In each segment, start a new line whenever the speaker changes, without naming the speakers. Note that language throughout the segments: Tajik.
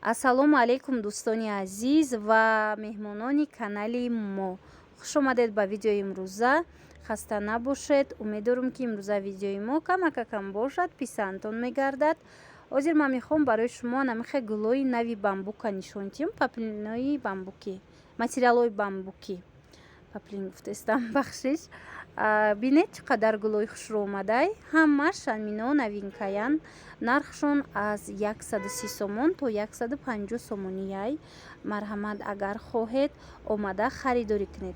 ассалому алайкум дӯстони азиз ва меҳмонони канали мо. хуш омадед ба видеои имрӯза. хаста набошед. умедворам ки имрӯза видеои мо камакакам бошад, писандтон мегардад. ҳозир ман мехоҳам барои шумо намихе гулои нави бамбука нишон диҳам. паплинои бамбуки, материалҳои бамбуки. паплин гуфтестам, бахшиш. бинед чӣ қадар гулои хушрӯ омадай. ҳамаш амино новинкаян. нархшон аз 130 сомон то 150 сомонияй. марҳамат, агар хоҳед омада харидорӣ кунед.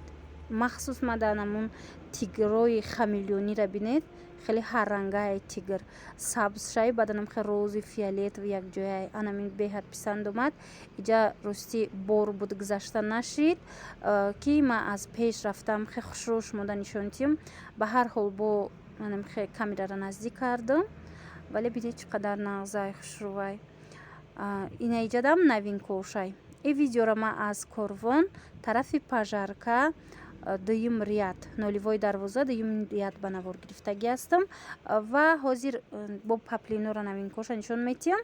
махсус маданамун тигрои хамелёнира бинед, хеле ҳаррангае тигр, сабзшай, баданам хе рози фиолетови якҷояй. анамин беҳад писанд омад. иҷа рости бор буд гузашта нашид ки ман аз пеш рафтам хе хушрӯ шумода нишон диҳам. ба ҳар ҳол бо манам хе камерара наздик кардам, вале бинед чӣ қадар нағзай хушрӯвай. ина иҷадам новинкошай. ин видеора ман аз корвон тарафи пажарка дуюм ряд, ноливои дарвоза дуюм ряд ба навор гирифтагӣ ҳастам ва ҳозир бо паплинора новинкоша нишон метиҳам.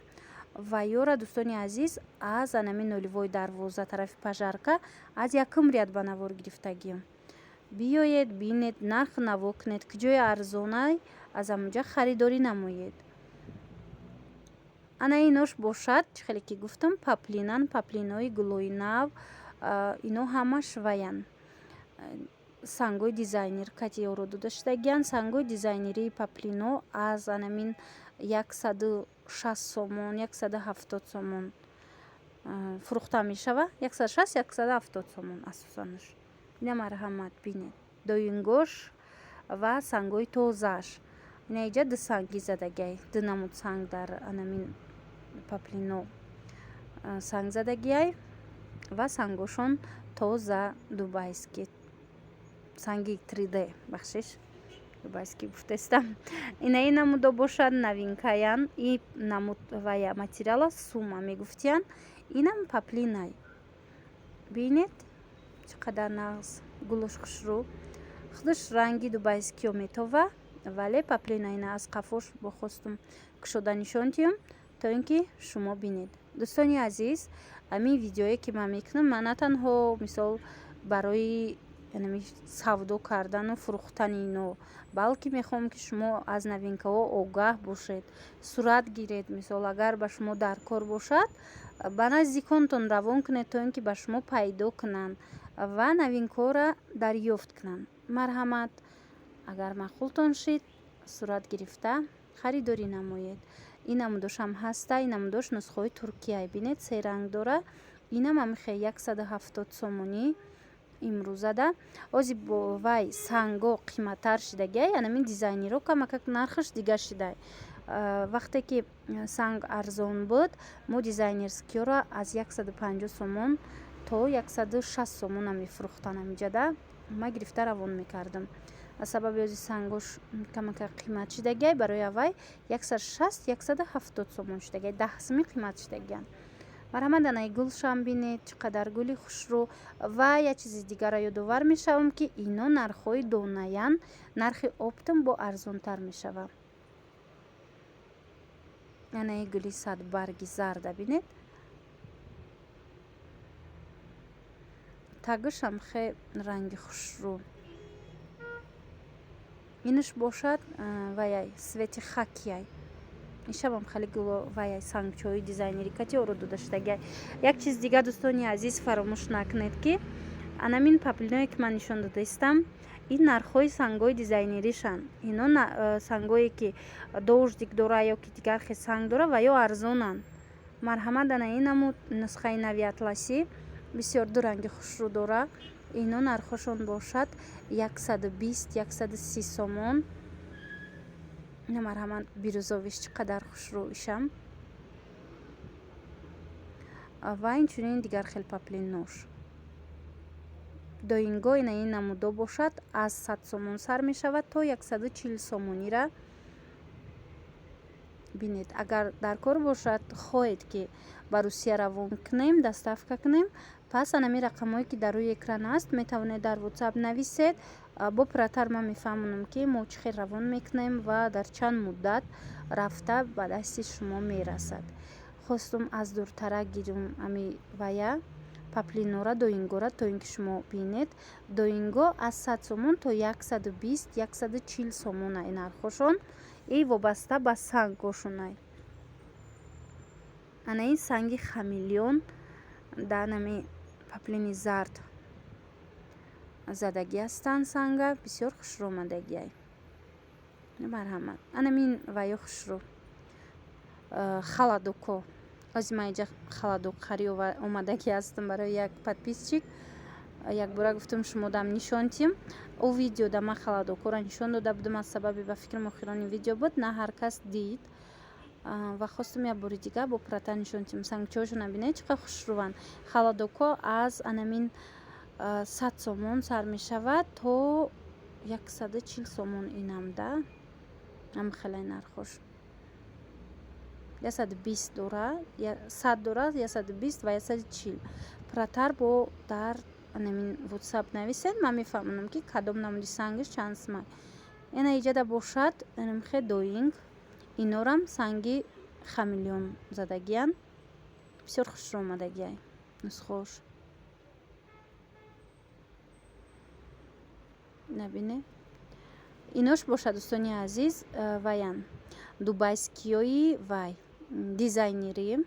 ва ёра дӯстони азиз, аз анамин ноливои дарвоза тарафи пажарка аз якум ряд ба навор гирифтагиам. биёед бинед, нарх наво кунед, куҷои арзонай, аз амуҷа харидорӣ намоед. ана инош бошад, чӣ хеле ки гуфтам, паплинан, паплинои гулои нав. ино ҳамаш ваян. сангои дизайнер катеородо даштагиян. сангои дизайнерии паплино аз анамин 160 сомон, 170 сомон фурӯхта мешава. 160-170 сомон асосанаш. ина марҳамат, бинед доингош ва сангои тозааш. ина иҷа ду санги задагиай, ду намуд санг дар анамин паплино санг задагиай ва сангошон тоза дубайски, санги 3D, бахшиш, дубайски гуфтестам. ина ин намудо бошад, новинкаян. ин намуд вая материала сума мегуфтиян. инам паплинай. бинед чӣ қадар нағз, гулош хушрӯ. худаш ранги дубайскиё метова, вале паплина ина аз қафош бохостум кушода нишон диҳам, то ин ки шумо бинед. дӯстони азиз, амин видеое ки ман мекунам, ман на танҳо мисол барои савдо кардану фурӯхтани ино, балки мехоҳам ки шумо аз новинкаҳо огаҳ бошед, сурат гиред. мисол агар ба шумо дар кор бошад, ба наздиконтон равон кунед, то ин ки ба шумо пайдо кунанд ва новинкаҳора дарёфт кунанд. марҳамат, агар маъқултон шид, сурат гирифта харидорӣ намоед. ин намудошам ҳаста. ин намудош нусхаҳои туркияй. бинед се ранг дора. инам амихе 170 сомонӣ имрӯзада. ҳозир бо вай санго қиматтар шидагиай. анамин дизайнеро камакак нархаш дига шидай. вақте ки санг арзон буд, мо дизайнерскиёро аз 150 сомон то 160 сомона мефурӯхтан. амиҷада ма гирифта равон мекардам. аз сабаби ҳозир сангош камакак қимат шидагиай, барои авай 160-170 сомон шидагиай, 10 сими қимат шидагиян. марҳамат, анаи гулшам бинед чӣ қадар гули хушрӯ. ва як чизи дигара ёдовар мешавам ки ино нархҳои донаян, нархи оптум бо арзонтар мешава. анаи гули садбарги зарда бинед. тагишам хе ранги хушрӯ. инаш бошад ваяй свети хакияй. ишабам хеле гуло ваяй сангчои дизайнери катеородо даштагиай. як чиз дига дӯстони азиз фаромӯш накунед ки анамин паплиное ки ман нишон додастам, ин нархҳои сангҳои дизайнеришан. ино сангҳое ки дождик дора ё ки дигар хел санг дора ва ё арзонанд. марҳамат, ана ин намуд нусхаи нави атласи бисёр ду ранги хушрӯ дора. ино нархошон бошад 120-130 сомон. ина марҳамат, бирӯзовиш чӣ қадар хушрӯ ишам. ва инчунин дигар хел паплинош. доинго ина ин намудо бошад, аз 100 сомон сар мешавад то 140 сомонира. бинед, агар дар кор бошад, хоҳед ки ба русия равон кунем, доставка кунем, пас анамин рақамҳое ки дар рӯи экран аст метавонед дар ватсап нависед. бо пиратар ман мефаҳмонам ки мо чӣ хел равон мекунем ва дар чанд муддат рафта ба дасти шумо мерасад. хостум аз дуртарак гирим ами вая паплинора доингора, то ин ки шумо бинед доинго аз 100 сомон то 120-140 сомон ай нархошон. И вобаста ба сангошунай. Ана ин санги хамелеон дар нами паплини зард задаги ҳастанд. санга бисёр хушрӯмадагиай. Марҳамат. Анамин ваё хушрӯ. Халадуко. Ози ман инҷа халадук хари омадаги ҳастам барои як подписчик. Як бора гуфтам шумо дам нишонтим. О видео да ман халадукора нишон дода будам. Аз сабаби ба фикрам охирони видео буд. На ҳар кас дид. Ва хостам як бори дигар бо пурратар нишонтим. Сангчиҳошо набинед чӣ қадр хушрӯванд. Халадуко аз анамин 100 сомон сар мешавад то 140 сомон инам да. Ам хеле нархош. 120 дора, 100 дора, 120 ва 140. Пурратар бо дар анамин WhatsApp нависед. Ман мефаҳмонам ки кадом намуди сангиш чанд смай. Ина иҷада бошад анамхе доинг. Инорам санги хамелеон задагиян. Бисёр хушрӯмадагиай. нусхош. Набине. Инош бошад дӯстони азиз ваян. Дубайскиёи вай. Дизайнери.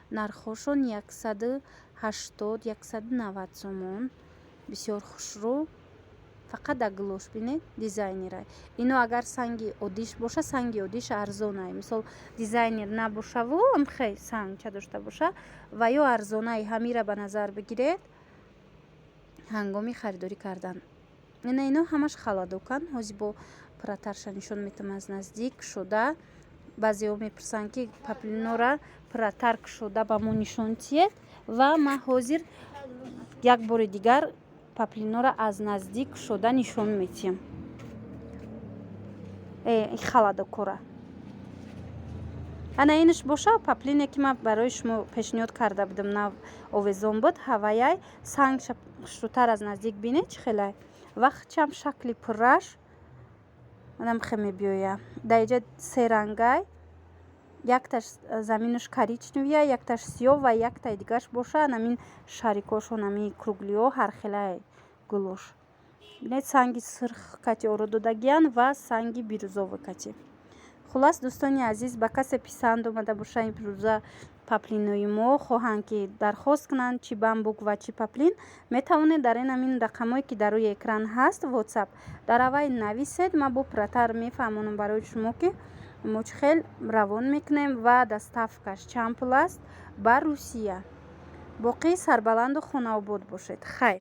Нархошон 180-190 сомон. Бисёр хушрӯ. Фақат дар глош бинед дизайнерай. Ино агар санги одиш боша, санги одиш арзонай. Мисол дизайнер набошаву амхей санг ча дошта боша ва ё арзонай. Ҳамира ба назар бигиред ҳангоми харидорӣ кардан. Ино ҳамаш халадукан. ҳозир бо пурратарша нишон метавам аз наздик кушода. баъзеҳо мепурсанд ки паплинора пурратар кушода ба мо нишон тиед. ва ман ҳозир як бори дигар паплинора аз наздик кушода нишон метиҳам. халадукора. ана инаш боша паплине ки ман барои шумо пешниҳод карда будам нав овезон буд. ҳаваяй сангша хушрӯтар аз наздик бинед чӣ хелай. вақтчам шакли пурраш онам хе мебиёя. Дар иҷа се рангай. Якташ заминуш коричневия, якташ сиёҳ ва яктай дигарш боша анамин шарикошо нами круглиҳо ҳархелай гулош. бинед санги сирх кати оро додагиян ва санги бирӯзову кати. хулас дӯстони азиз ба касе писанд омада боша имрӯза паплинои мо хоҳанд ки дархост кунанд чи бамбук ва чи паплин метавонед дар инамин рақамое ки дар рӯи экран ҳаст WhatsApp дар аввал нависед. ман бо пурратар мефаҳмонам барои шумо ки мо чӣ хел равон мекунем ва доставкаш чанд пул аст ба Русия. боқӣ сарбаланду хонаобод бошед. хайр.